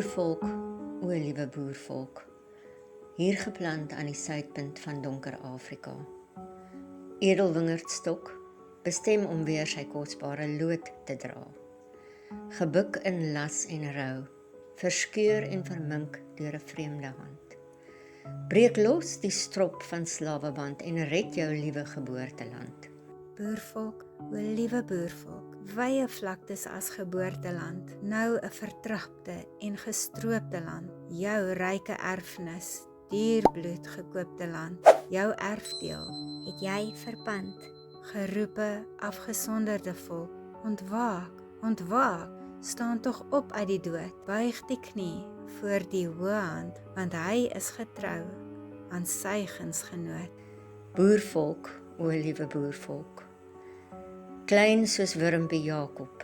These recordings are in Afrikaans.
Boervolk, o liewe boervolk, hier geplant aan die suidpunt van donker Afrika. Edelwingerdstok, bestem om weer sy kosbare lood te dra. Gebuk in las en rou, verskeur en vermink deur 'n vreemde hand. Breek los die strop van slaweband en red jou liewe geboorteland. Boervolk, o liewe boervolk, wye vlaktes as geboorteland, nou 'n vertrapte en gestroopte land, jou ryke erfenis, duur bloed gekoopte land, jou erfdeel, het jy verpand. Geroepe, afgesonderde volk, ontwaak, ontwaak, staan tog op uit die dood, buig die knie voor die hoë hand, want hy is getrou aan sy gunsgenoot. Boervolk, o liewe boervolk, klein soos wurmpie Jakob,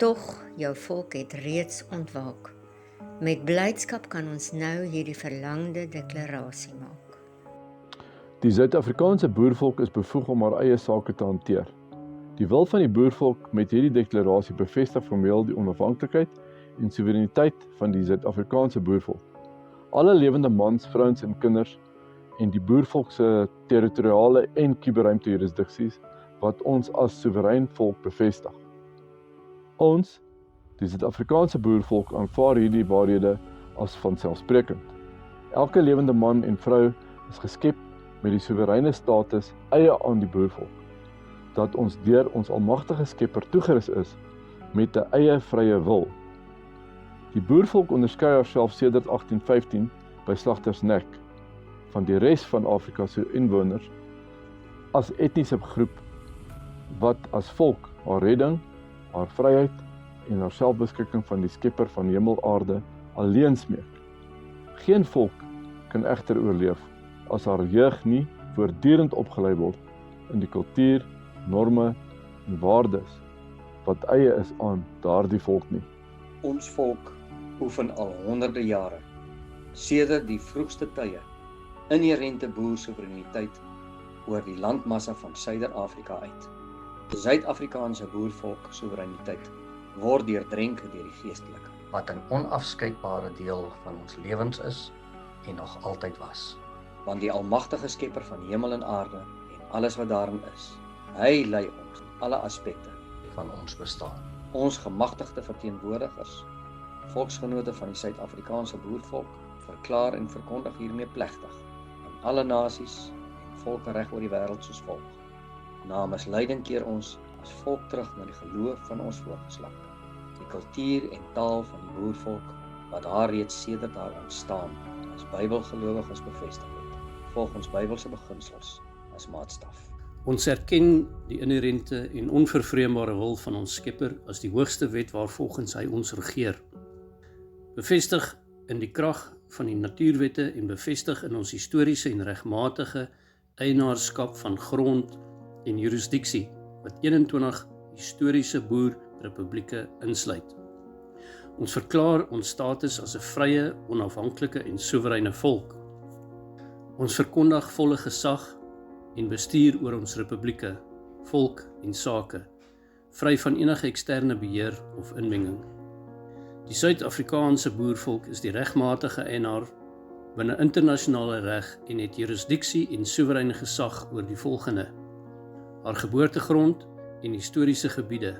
tog jou volk het reeds ontwaak. Met blydskap kan ons nou hierdie verlangde deklarasie maak. Die Suid-Afrikaanse boervolk is bevoeg om haar eie sake te hanteer. Die wil van die boervolk met hierdie deklarasie bevestig formeel die onafhanklikheid en soewereiniteit van die Suid-Afrikaanse boervolk. Alle lewende mans, vrouens en kinders en die boervolk se territoriale en kuberruimte jurisdiksies wat ons as soewerein volk bevestig. Ons, die Suid-Afrikaanse boervolk, aanvaar hierdie waarhede as vanselfsprekend. Elke lewende man en vrou is geskep met die soewereine status eie aan die boervolk, dat ons deur ons almagtige Skepper toegerus is met 'n eie vrye wil. Die boervolk onderskei haarself sedert 1815 by Slagtersnek van die res van Afrika se inwoners as etniese groep wat as volk haar redding, haar vryheid en haar selfbeskikking van die Skepper van hemel aarde alleen smeek. Geen volk kan egter oorleef as haar jeug nie voortdurend opgelei word in die kultuur, norme en waardes wat eie is aan daardie volk nie. Ons volk oefen al honderde jare, sedert die vroegste tye, inherente boersoewereiniteit oor die landmassa van Suider-Afrika uit. Die Suid-Afrikaanse boervolk soewereiniteit word deurdrenk deur die geestelike, wat 'n onafskeidbare deel van ons lewens is en nog altyd was. Want die almagtige Skepper van hemel en aarde en alles wat daarin is, hy lei ons in alle aspekte Van ons bestaan. Ons gemagtigde verteenwoordigers, volksgenote van die Suid-Afrikaanse boervolk, verklaar en verkondig hiermee plegtig aan alle nasies en volke reg oor die wêreld soos volg. Namens lyding keer ons as volk terug na die geloof van ons voorgeslagte, die kultuur en taal van die boervolk wat haar reeds sedert haar ontstaan as Bybelgelowiges bevestig het, volgens Bybelse beginsels as maatstaf. Ons erken die inherente en onvervreembare wil van ons Skepper as die hoogste wet waarvolgens hy ons regeer. Bevestig in die krag van die natuurwette en bevestig in ons historiese en regmatige eienaarskap van grond en jurisdiksie wat 21 historiese boerrepublieke insluit. Ons verklaar ons status as 'n vrye, onafhanklike en soewereine volk. Ons verkondig volle gesag en bestuur oor ons republieke, volk en sake, vry van enige eksterne beheer of inmenging. Die Suid-Afrikaanse boervolk is die regmatige eienaar binne internasionale reg en het jurisdiksie en soewereine gesag oor die volgende: haar geboortegrond en historiese gebiede,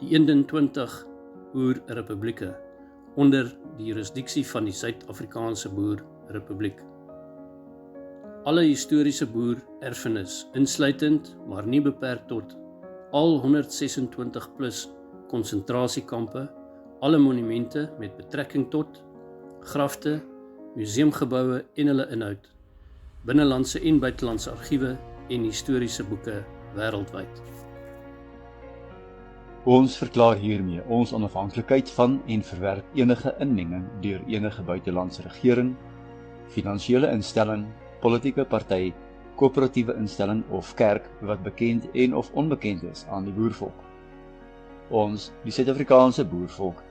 die 21 boerrepublieke onder die jurisdiksie van die Suid-Afrikaanse Boerrepubliek. Alle historiese boererfenis, insluitend, maar nie beperk tot, al 126 plus konsentrasiekampe, alle monumente met betrekking tot, grafte, museumgeboue en hulle inhoud, binnelandse en buitelandse argiewe en historiese boeke wêreldwyd. Ons verklaar hiermee ons onafhanklikheid van en verwerp enige inmenging deur enige buitelandse regering, finansiële instelling, politieke party, koöperatiewe instelling of kerk wat bekend en of onbekend is aan die boervolk. Ons, die Suid-Afrikaanse boervolk,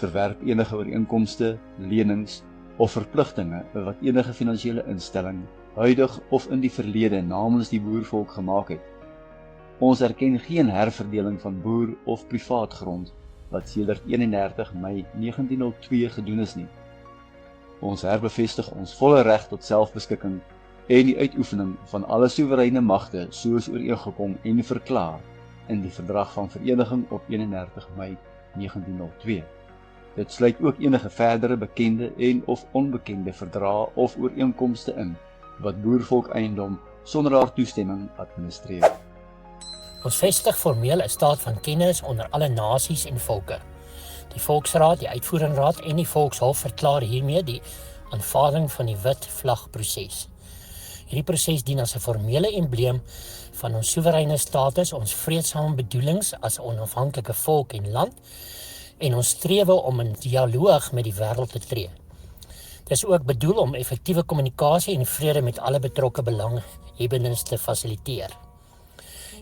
verwerp enige ooreenkomste, lenings of verpligtinge wat enige finansiële instelling, huidig of in die verlede namens die boervolk gemaak het. Ons erken geen herverdeling van boer- of privaat grond wat sedert 31 Mei 1902 gedoen is nie. Ons herbevestig ons volle reg tot selfbeskikking en die uitoefening van alle soewereine magte soos ooreengekom en verklaar in die Verdrag van Vereniging op 31 Mei 1902. Dit sluit ook enige verdere bekende en of onbekende verdrae of ooreenkomste in wat boervolk eiendom sonder haar toestemming administreer. Ons vestig formeel 'n staat van kennis onder alle nasies en volke. Die Volksraad, die Uitvoeringsraad en die Volkshof verklaar hiermee die aanvaarding van die wit vlagproses. Hierdie proses dien as 'n formele embleem van ons soewereine status, ons vreedsame bedoelings as 'n onafhanklike volk en land en ons strewe om in dialoog met die wêreld te tree. Dit is ook bedoel om effektiewe kommunikasie en vrede met alle betrokke belanghebbendes te fasiliteer.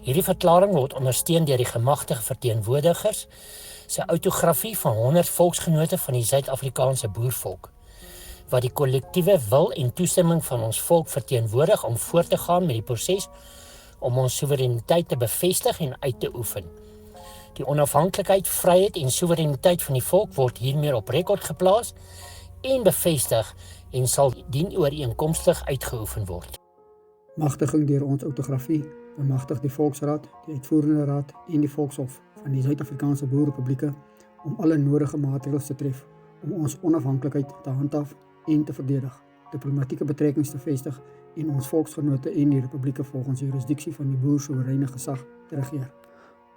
Hierdie verklaring word ondersteun deur die gemagtigde verteenwoordigers se autografie van 100 volksgenote van die Suid-Afrikaanse boervolk, wat die kollektiewe wil en toestemming van ons volk verteenwoordig om voort te gaan met die proses om ons soewereiniteit te bevestig en uit te oefen. Die onafhanklikheid, vryheid en soewereiniteit van die volk word hiermee op rekord geplaas en bevestig en sal dienooreenkomstig uitgeoefen word. Magtiging deur ons autografie bemagtig die Volksraad, die Uitvoerende Raad en die Volkshof van die Suid-Afrikaanse Boerrepublieke om alle nodige maatreëls te tref om ons onafhanklikheid te handhaaf en te verdedig, diplomatieke betrekkings te vestig en ons volksgenote en die republieke volgens die jurisdiksie van die boer-soewereine gesag te regeer.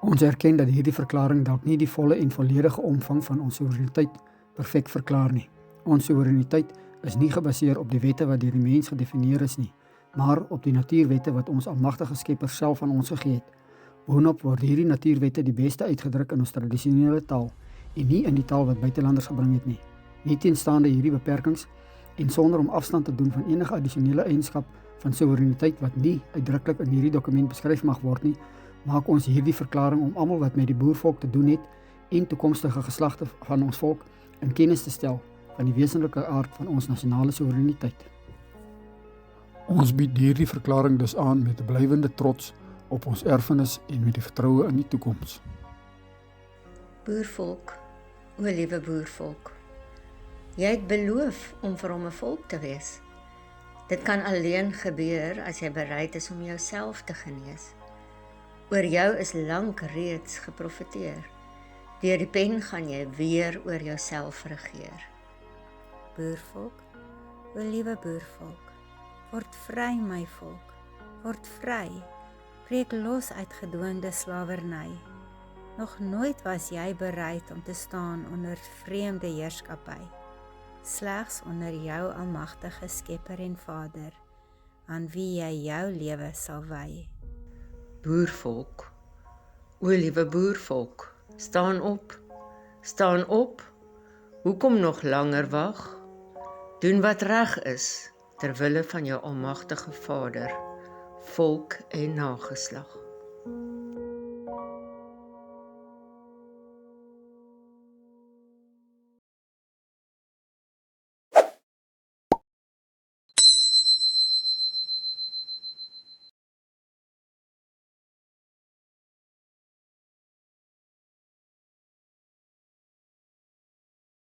Ons erken dat hierdie verklaring dalk nie die volle en volledige omvang van ons soewereiniteit perfek verklaar nie. Ons soewereiniteit is nie gebaseer op die wette wat deur die mens gedefinieer is nie, maar op die natuurwette wat ons almagtige Skepper self aan ons gegee het. Boonop word hierdie natuurwette die beste uitgedruk in ons tradisionele taal en nie in die taal wat buitelanders gebring het nie. Nieteenstaande hierdie beperkings en sonder om afstand te doen van enige addisionele eienskap van soewereiniteit wat nie uitdruklik in hierdie dokument beskryf mag word nie, maak ons hierdie verklaring om almal wat met die boervolk te doen het en toekomstige geslagte van ons volk in kennis te stel van die wesenlike aard van ons nasionale soewereiniteit. Ons bied hierdie verklaring dus aan met 'n blywende trots op ons erfenis en met die vertroue in die toekoms. Boervolk, o liewe boervolk, jy het beloof om vir hom 'n volk te wees. Dit kan alleen gebeur as jy bereid is om jouself te genees. Oor jou is lank reeds geprofeteer. Deur die pen gaan jy weer oor jouself regeer. Boervolk, o liewe boervolk, word vry my volk, word vry, breek los uit gedwonge slawerny. Nog nooit was jy bereid om te staan onder vreemde heerskappy, slegs onder jou almagtige Skepper en Vader, aan wie jy jou lewe sal wy. Boervolk, o liewe boervolk, staan op, hoekom nog langer wag? Doen wat reg is, ter wille van jou almagtige Vader, volk en nageslag.